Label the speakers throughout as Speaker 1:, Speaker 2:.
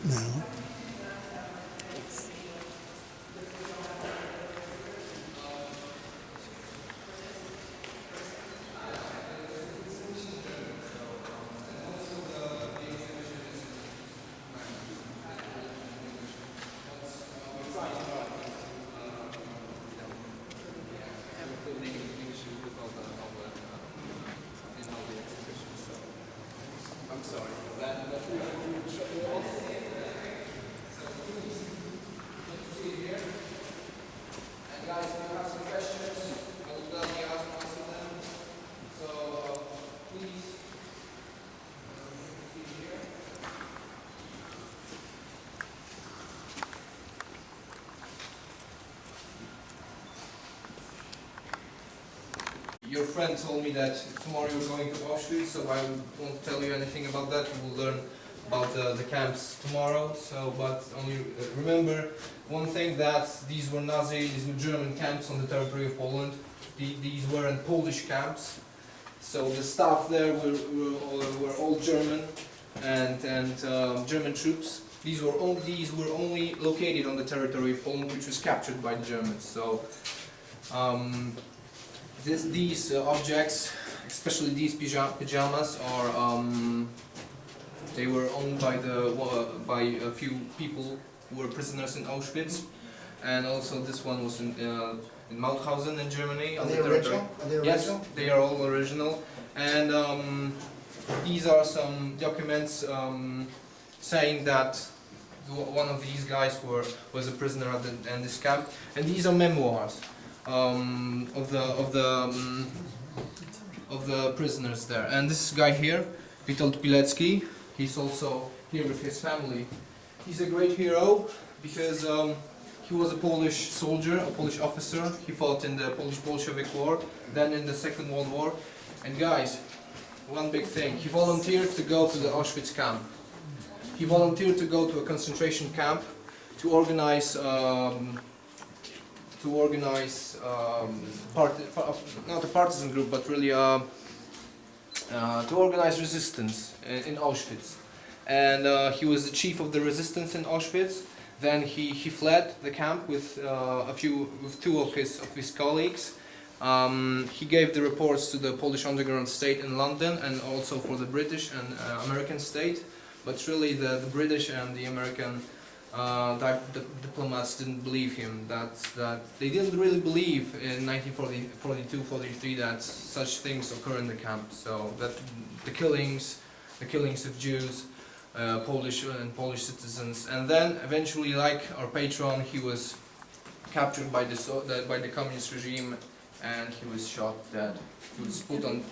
Speaker 1: No.
Speaker 2: I'm sorry for that. And guys, if you have some questions, I will gladly answer them. So please. Your friend told me that tomorrow you're going to Auschwitz, so I won't tell you anything about that. You will learn about the camps tomorrow. So, but only remember one thing, that these were German camps on the territory of Poland. These weren't Polish camps. So the staff there were all German and German troops. These were only located on the territory of Poland, which was captured by the Germans. So. These objects, especially these pajamas, are they were owned by a few people who were prisoners in Auschwitz, and also this one was in Mauthausen in Germany.
Speaker 1: Are they original?
Speaker 2: Yes, they are all original, and these are some documents saying that one of these guys was a prisoner at this camp, and these are memoirs. Of the prisoners there. And this guy here, Witold Pilecki, he's also here with his family. He's a great hero because he was a Polish soldier, a Polish officer. He fought in the Polish Bolshevik War, then in the Second World War. And guys, one big thing, he volunteered to go to the Auschwitz camp. He volunteered to go to a concentration camp to organize not a partisan group, but really to organize resistance in Auschwitz. And he was the chief of the resistance in Auschwitz. Then he fled the camp with two of his colleagues. He gave the reports to the Polish underground state in London and also for the British and American state. But really the British and the American diplomats didn't believe him. That they didn't really believe in 1942-43 that such things occur in the camp. So that the killings of Jews, Polish citizens, and then eventually, like our patron, he was captured by the communist regime, and he was shot dead. He was put on.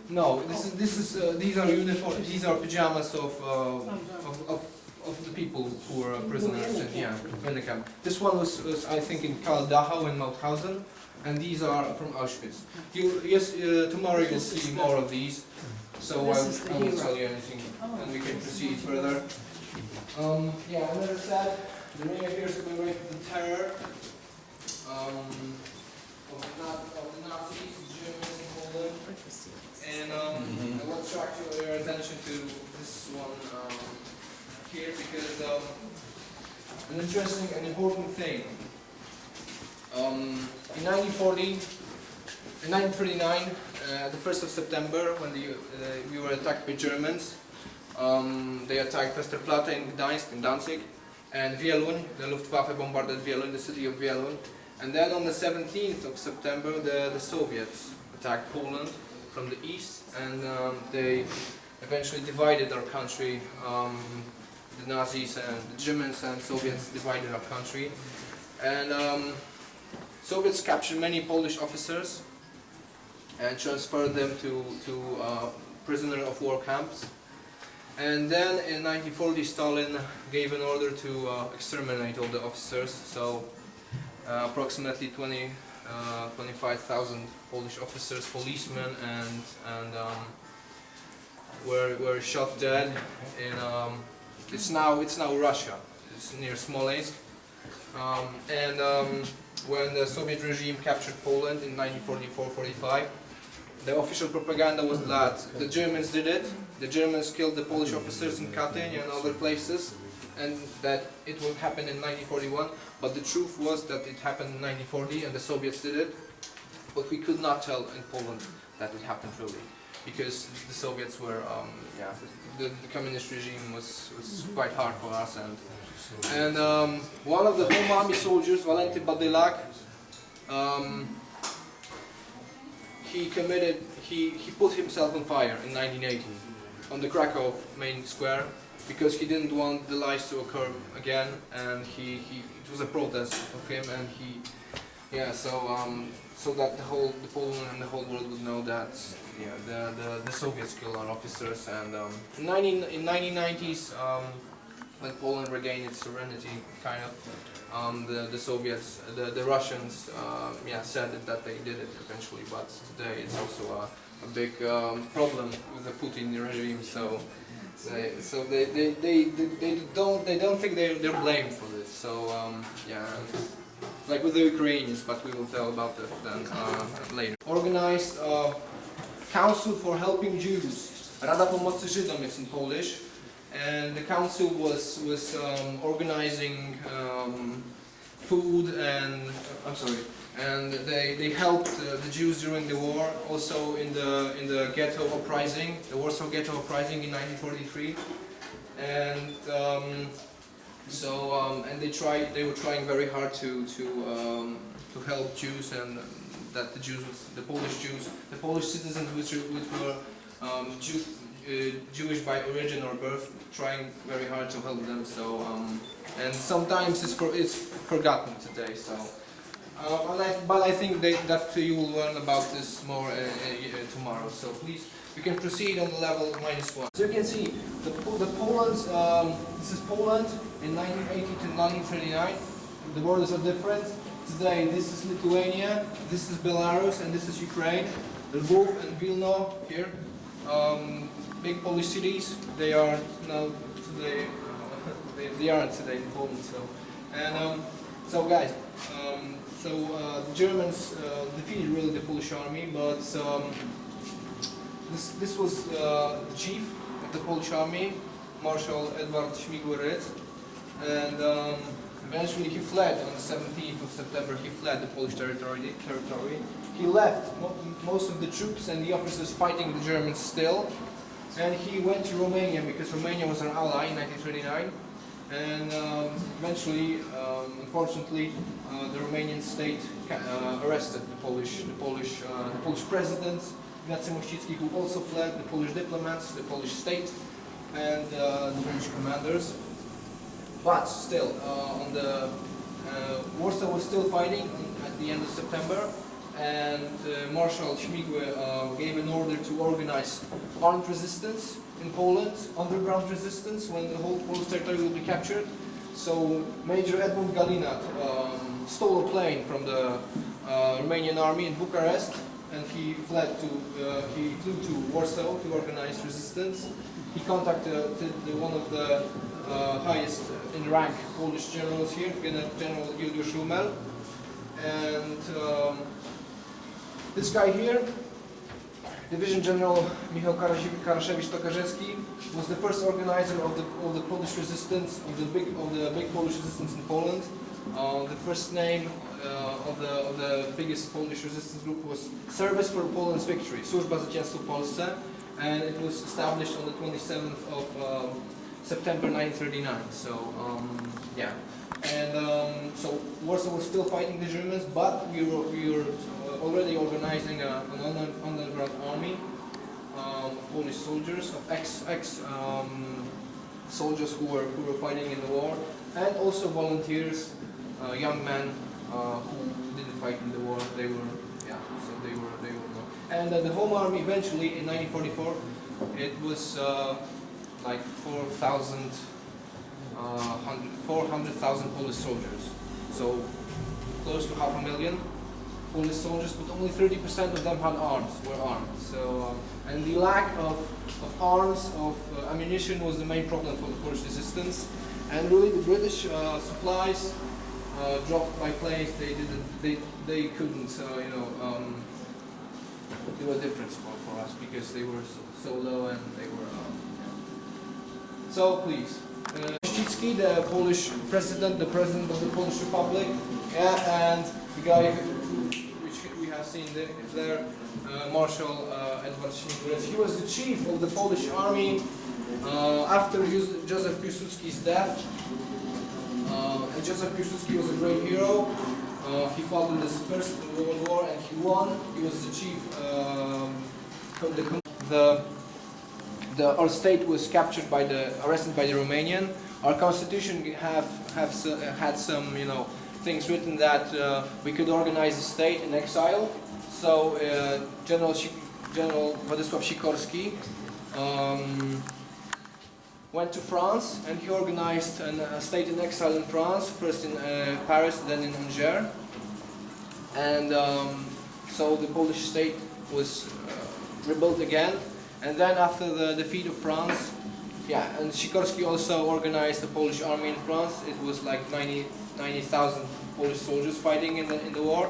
Speaker 2: No, these are uniforms. These are pajamas of the people who were prisoners in the camp. This one was I think in Karl Dachau in Mauthausen, and these are from Auschwitz. Tomorrow you'll see more of these, so I won't tell you anything, and we can proceed further. And as I said, the ring appears to commemorate the terror of the Nazis, the Germans in Poland, and I will attract your attention to this one here because an interesting and important thing. In 1939, the 1st of September, when we were attacked by Germans, they attacked Westerplatte in Gdańsk, in Danzig, and Wieluń. The Luftwaffe bombarded Wieluń, the city of Wieluń. And then on the 17th of September, the Soviets attacked Poland from the east, and they eventually divided our country. The Nazis and the Germans and Soviets divided our country, and Soviets captured many Polish officers and transferred them to prisoner of war camps. And then in 1940, Stalin gave an order to exterminate all the officers. So approximately 25,000 Polish officers, policemen, and were shot dead in. It's now Russia. It's near Smolensk. When the Soviet regime captured Poland in 1944-45, the official propaganda was that the Germans did it. The Germans killed the Polish officers in Katyń and other places, and that it will happen in 1941, but the truth was that it happened in 1940 and the Soviets did it, but we could not tell in Poland that it happened really, because the Soviets were, the communist regime was quite hard for us, and one of the Home Army soldiers, Valenty Badylak, he put himself on fire in 1980 on the Krakow main square because he didn't want the lies to occur again, and it was a protest of him, and so that the Poland and the whole world would know that the Soviets killed our officers. And in 1990s, when Poland regained its sovereignty, kind of, the Soviets, the Russians, said that they did it eventually. But today it's also a big problem with the Putin regime. So they don't think they're blamed for this. So like with the Ukrainians, but we will tell about that then later. Organized Council for Helping Jews. Rada Pomocy Żydom, it's in Polish. And the council was organizing food and they helped the Jews during the war, also in the ghetto uprising, the Warsaw Ghetto uprising in 1943, and they were trying very hard to help Jews, and that the Polish citizens which were Jewish by origin or birth, trying very hard to help them. So and sometimes it's forgotten today. So but I think that you will learn about this more tomorrow. So please, we can proceed on the level -1. So you can see the Poland. This is Poland in 1980 to 1939. The borders are different. Today this is Lithuania, this is Belarus, and this is Ukraine. Lvov and Vilna here. Big Polish cities. They are now today. They aren't today in Poland. So, and so guys, the Germans defeated really the Polish army, but this was the chief of the Polish army, Marshal Edward Śmigły-Rydz, and eventually he fled on the 17th of September. He fled the Polish territory. He left most of the troops and the officers fighting the Germans still. And he went to Romania because Romania was our ally in 1939, and eventually, unfortunately, the Romanian state arrested the Polish president, Ignacy Mościcki, who also fled, the Polish diplomats, the Polish state, and the British commanders. But still, Warsaw was still fighting at the end of September. And Marshal Śmigły gave an order to organize armed resistance in Poland, underground resistance, when the whole Polish territory will be captured. So Major Edmund Galinat stole a plane from the Romanian army in Bucharest, and he flew to Warsaw to organize resistance. He contacted one of the highest in rank Polish generals here, General Juliusz Rumel, and this guy here, Division General Michał Karaszewicz-Tokarzewski, was the first organizer of the Polish resistance, of the big Polish resistance in Poland. The first name of the biggest Polish resistance group was Service for Poland's Victory, Służba Zwycięstwa w Polsce, and it was established on the 27th of September 1939. So so Warsaw was still fighting the Germans, but we were already organizing an underground army of Polish soldiers, of ex soldiers who were fighting in the war, and also volunteers, young men who didn't fight in the war. They were and the Home Army eventually in 1944, it was like 400,000 Polish soldiers, so close to 500,000 Polish soldiers, but only 30% of them had arms, were armed. So, and the lack of arms, of ammunition was the main problem for the Polish resistance. And really, the British supplies dropped by planes. They couldn't, do a difference for us because they were so low and they were. So please. Wojciechowski, the Polish president, the president of the Polish Republic, and the guy which we have seen there, Marshal Edward Śmigulec. He was the chief of the Polish army after Józef Piłsudski's death. And Józef Piłsudski was a great hero. He fought in the First World War and he won. He was the chief. Our state was captured arrested by the Romanian. Our constitution had some, things written that we could organize a state in exile. So General Władysław Sikorski went to France and he organized a state in exile in France, first in Paris, then in Angers. And so the Polish state was rebuilt again. And then after the defeat of France, and Sikorski also organized the Polish army in France. It was like 90,000 Polish soldiers fighting in the war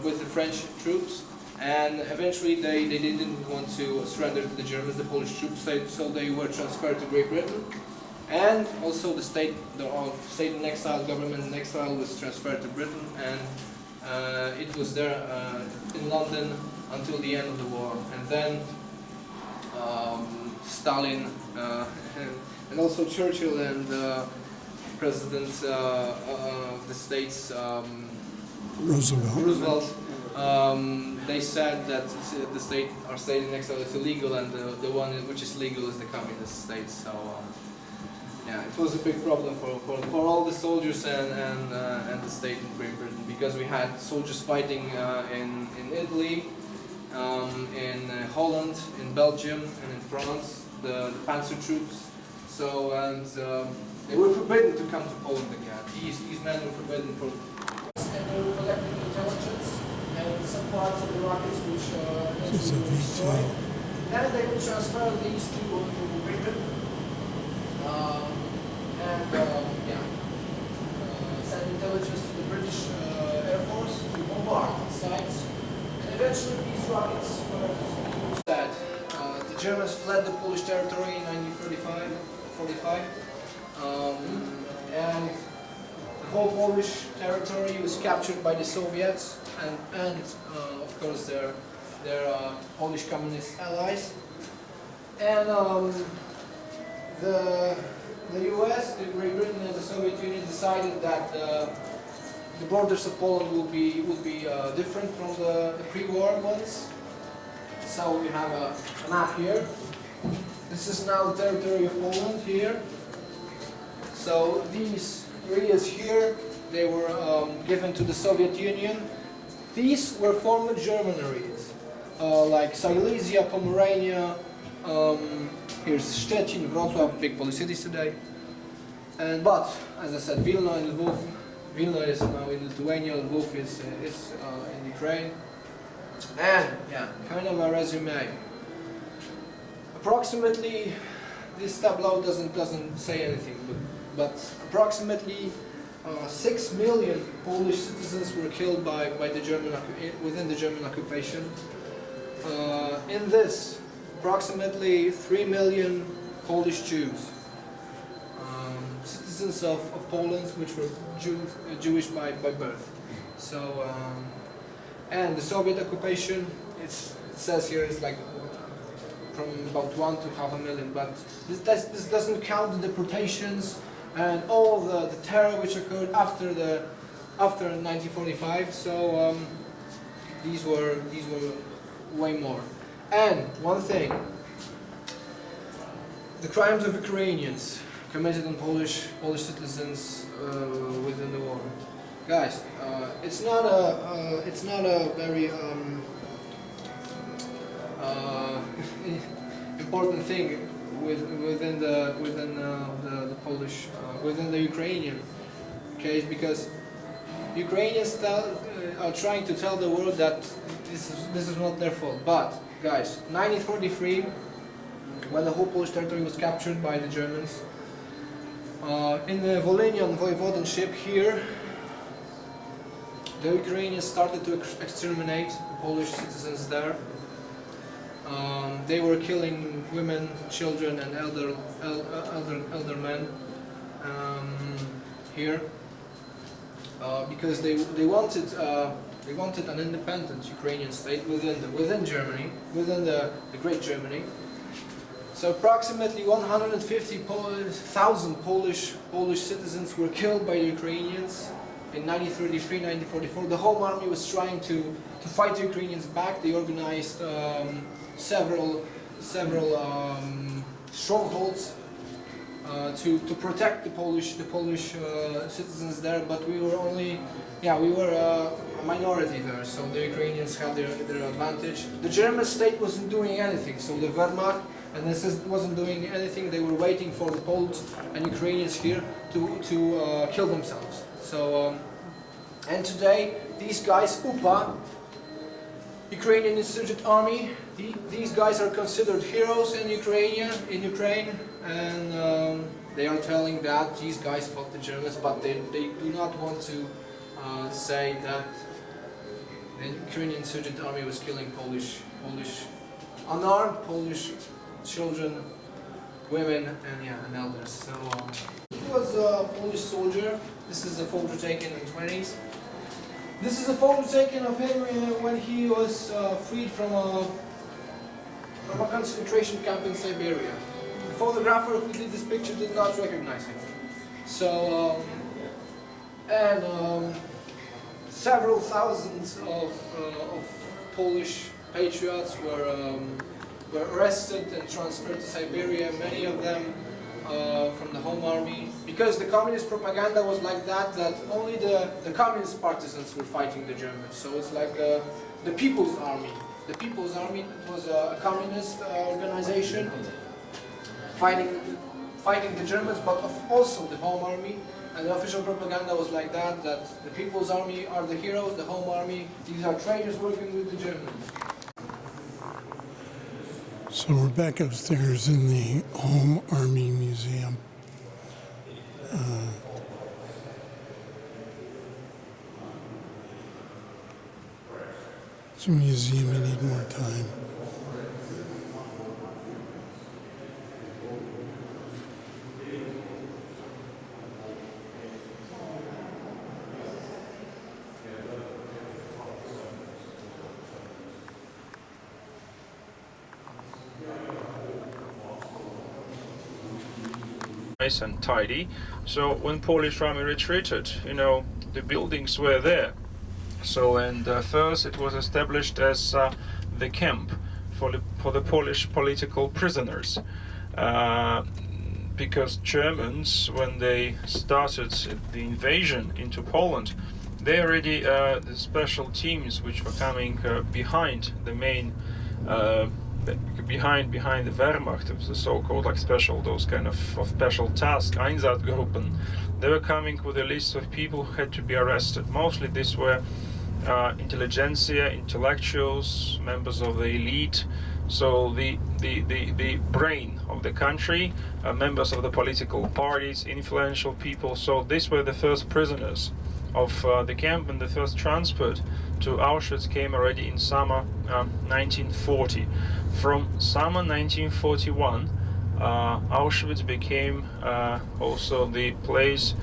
Speaker 2: with the French troops. And eventually they didn't want to surrender to the Germans, the Polish troops, so they were transferred to Great Britain. And also the state in exile, government in exile was transferred to Britain, and it was there in London until the end of the war. And then Stalin and also Churchill and presidents of the States, Roosevelt, they said that our state in exile is illegal, and the one which is legal is the communist state. So it was a big problem for all the soldiers and the state in Great Britain, because we had soldiers fighting in Italy, in Holland, in Belgium, and in France, the panzer troops. So they were forbidden to come to Poland again. These men were forbidden for. And they were collecting intelligence and some parts of the rockets which were destroyed. And they would transfer these to Great Britain. Send intelligence to the British Air Force to bombard sites. And eventually these rockets were that the Germans fled the Polish territory in 1945. And the whole Polish territory was captured by the Soviets and of course their Polish communist allies. And the US, the Great Britain, and the Soviet Union decided that the borders of Poland would be different from the pre-war ones. So we have a map here. This is now the territory of Poland here. So these areas here, they were given to the Soviet Union. These were former German areas, like Silesia, Pomerania. Here's Szczecin, Wrocław, big Polish cities today. But as I said, Vilna and Lvov. Vilna is now in Lithuania. Lvov is in Ukraine. And kind of a resume. Approximately, this tableau doesn't say anything, but approximately 6 million Polish citizens were killed by within the German occupation. In this, approximately 3 million Polish Jews, citizens of Poland, which were Jewish by birth. So, and the Soviet occupation, it says here, is like from about 1 to 500,000, but this doesn't count the deportations and all the terror which occurred after 1945. So these were way more. And one thing, the crimes of Ukrainians committed on Polish citizens within the war. Guys, it's not a very important thing within the Polish, within the Ukrainian case, because Ukrainians are trying to tell the world that this is not their fault. But guys, 1943, when the whole Polish territory was captured by the Germans, in the Volhynian voivodeship here, the Ukrainians started to exterminate the Polish citizens there. They were killing women, children, and elder men here because they wanted an independent Ukrainian state within Germany, within the Great Germany. So approximately 150,000 Polish citizens were killed by the Ukrainians in 1933, 1944. The Home Army was trying to fight the Ukrainians back. They organized several strongholds to protect the Polish citizens there. But we were a minority there. So the Ukrainians had their advantage. The German state wasn't doing anything. So the Wehrmacht and this wasn't doing anything. They were waiting for the Poles and Ukrainians here to kill themselves. So and today these guys, UPA, Ukrainian Insurgent Army, these guys are considered heroes in Ukraine, and they are telling that these guys fought the Germans, but they do not want to say that the Ukrainian Insurgent Army was killing unarmed Polish children, women, and elders. So he was a Polish soldier. This is a photo taken in the 20s. This is a photo taken of him when he was freed from a concentration camp in Siberia. The photographer who did this picture did not recognize him. So several thousands of Polish patriots were arrested and transferred to Siberia, many of them from the Home Army, because the communist propaganda was like that only the communist partisans were fighting the Germans. So it's like the People's Army. The People's Army was a communist organization fighting the Germans, but also the Home Army. And the official propaganda was like that the People's Army are the heroes, the Home Army, these are traitors working with the Germans.
Speaker 1: So we're back upstairs in the Home Army Museum. It's a museum, I need more time.
Speaker 3: Nice and tidy. So when Polish army retreated, the buildings were there. So and first it was established as the camp for the Polish political prisoners, because Germans, when they started the invasion into Poland, they already the special teams which were coming behind the main. Behind the Wehrmacht, it was the so-called those kind of special task Einsatzgruppen. They were coming with a list of people who had to be arrested. Mostly these were intelligentsia, intellectuals, members of the elite. So the brain of the country, members of the political parties, influential people. So these were the first prisoners of the camp, and the first transport to Auschwitz came already in summer 1940. From summer 1941, Auschwitz became also the place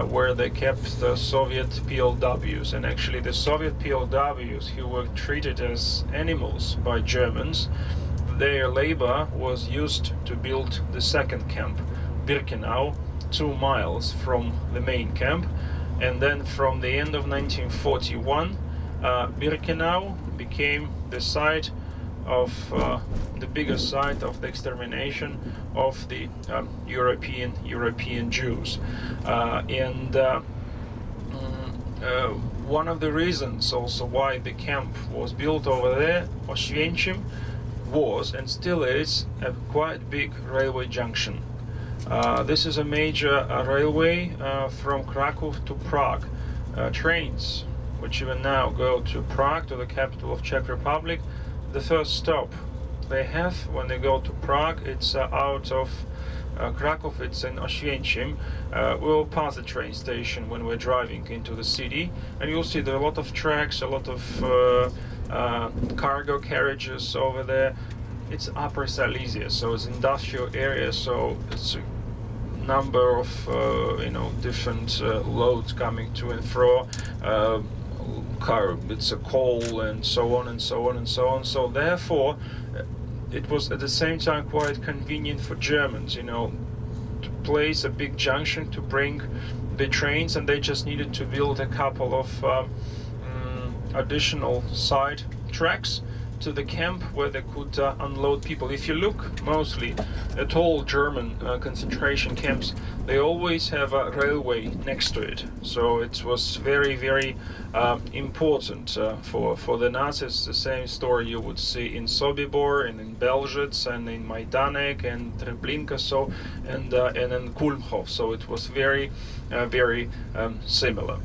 Speaker 3: where they kept the Soviet POWs, and actually the Soviet POWs who were treated as animals by Germans, their labor was used to build the second camp, Birkenau, 2 miles from the main camp. And then from the end of 1941, Birkenau became the site of the biggest site of the extermination of the European Jews. One of the reasons also why the camp was built over there, Auschwitz, was and still is a quite big railway junction. This is a major railway from Krakow to Prague. Trains which even now go to Prague, to the capital of Czech Republic. The first stop they have when they go to Prague, it's out of Krakow, it's in Auschwitz. We'll pass the train station when we're driving into the city, and you'll see there are a lot of tracks, a lot of cargo carriages over there. It's Upper Silesia, so it's industrial area, so it's a number of different loads coming to and fro. It's a coal and so on and so on and so on. So therefore, it was at the same time quite convenient for Germans, to place a big junction to bring the trains, and they just needed to build a couple of additional side tracks to the camp where they could unload people. If you look mostly at all German concentration camps, they always have a railway next to it. So it was very, very important for the Nazis. The same story you would see in Sobibor and in Belzec and in Majdanek and Treblinka, and in Kulmhof. So it was very, very similar.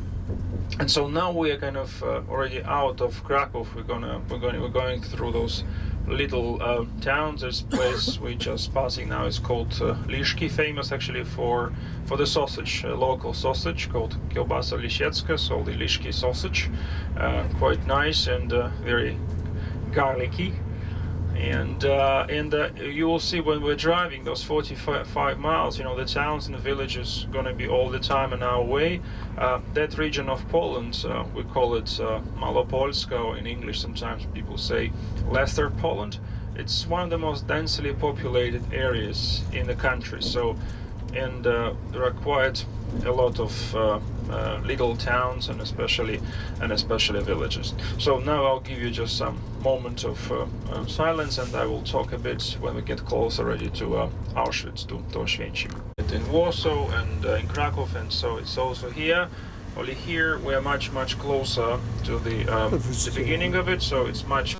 Speaker 3: And so now we are kind of already out of Krakow. We're going through those little towns. This place we're just passing now is called Liszki, famous actually for the sausage, local sausage called Kielbasa Lisiecka, so the Liszki sausage, quite nice and very garlicky. And you will see when we're driving those 45 miles, the towns and the villages going to be all the time an hour away. That region of Poland, we call it Malopolska, or in English sometimes people say Lesser Poland. It's one of the most densely populated areas in the country. So, and there are quite a lot of little towns and especially villages. So now I'll give you just some moment of silence, and I will talk a bit when we get closer already to Auschwitz, to Oświęcim. In Warsaw and in Krakow, and so it's also here. Only here we are much closer to the beginning of it, so it's much